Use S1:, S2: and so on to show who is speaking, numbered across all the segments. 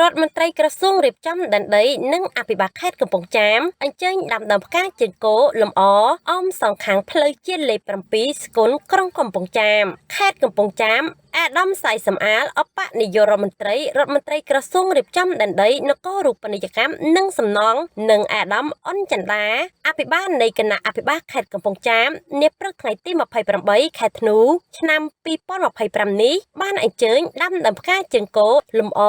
S1: រដ្ឋមន្ត្រីក្រសួងរៀបចំដែនដីនិងអភិបាលខេត្តកំពង់ចាមអញ្ជើញដាំដើមផ្កាជើងគោលម្អអមសងខាងផ្លូវជាតិលេខ 7 ស្គនក្រុងកំពង់ចាមខេត្តកំពង់ចាមអាដាមសៃសំអាលអបនាយករដ្ឋមន្ត្រីក្រសួងរៀបចំដែនដីនគររូបនីយកម្មនិងសំណង់និងអាដាមអុនចន្ទាអភិបាលនៃគណៈអភិបាលខេត្តកំពង់ចាមនាព្រឹកថ្ងៃទី 28 ខែធ្នូឆ្នាំ 2025 នេះបានអញ្ជើញដាំដើមផ្កាជើងគោលម្អ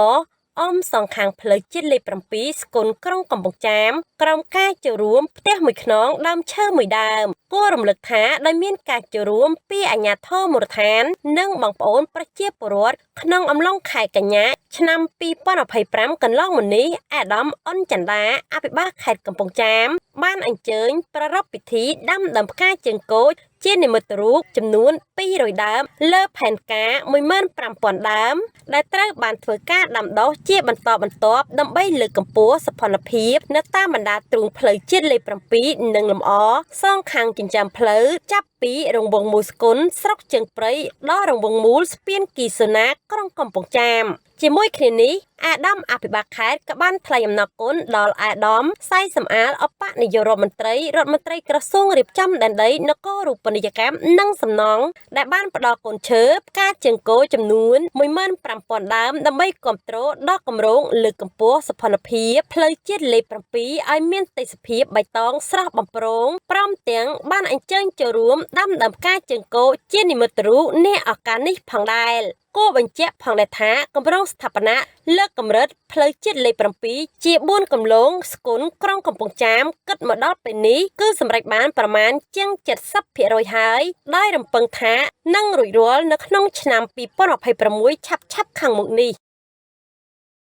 S1: អមសងខាងផ្លូវជាតិលេខ 7 ស្គនក្រុងកំពង់ចាមក្រោមការចូលរួមផ្ទះមួយខ្នងដើមឈើមួយដើមគួររំលឹកថាដោយមានការចូលរួមពីអាជ្ញាធរមូលដ្ឋាននិងបងប្អូនប្រជាពលរដ្ឋក្នុងអំឡុងខែកញ្ញាឆ្នាំ 2025 កន្លងមកនេះអាដាមអុនចន្ទាអភិបាលខេត្តកំពង់ចាមបានអញ្ជើញប្រារព្ធពិធីដាំដើមផ្កាជើងគោជានិមិត្តរូបចំនួន200ដើមលើផែនការ 15,000 ដើមដែលត្រូវបានធ្វើការដាំដុះជាបន្តបន្ទាប់ដើម្បីលើកកម្ពស់សោភ័ណភាពនៅតាមបណ្ដាទ្រូងផ្លូវជាតិលេខ 7 និងលម្អសងខាងចិញ្ចើមផ្លូវចាប់ពីរង្វង់មូលស្គនស្រុកជើងព្រៃដល់រង្វង់មូលស្ពានគីសូណាក្រុងកំពង់ចាមជាមួយគ្នានេះអាដាមអភិបាលខេត្តក៏បានថ្លែងអំណរគុណដល់អាដាមសៃសំអាលអបនាយករដ្ឋមន្ត្រីក្រសួងរៀបចំដែនដីនគររូបនីយកម្មនិងសំណង់ដែលបានផ្ដល់កូនឈើផ្កាជើងគោចំនួន 15,000 ដើមដើម្បីគាំទ្រដល់គម្រោងលើកកម្ពស់សោភ័ណភាពផ្លូវជាតិលេខ 7 ឲ្យមានទេសភាពបៃតងស្រស់បំព្រងព្រមទាំងបានអញ្ជើញចូលរួមដាំដើមផ្កាជើងគោជានិមិត្តរូបនៃឱកាសនេះផងដែរគួរបញ្ជាក់ផងដែរថាគម្រោងស្ថាបនាលើកកម្រិតផ្លូវជាតិលេខ 7 ជា 4 គម្រោងស្គនក្រុងកំពង់ចាមគិតមកដល់ពេលនេះគឺសម្រេចបានប្រមាណជាង 70% ហើយដោយរំពឹងថានឹងរួចរាល់នៅក្នុងឆ្នាំ 2026 ឆាប់ៗខាងមុខនេះ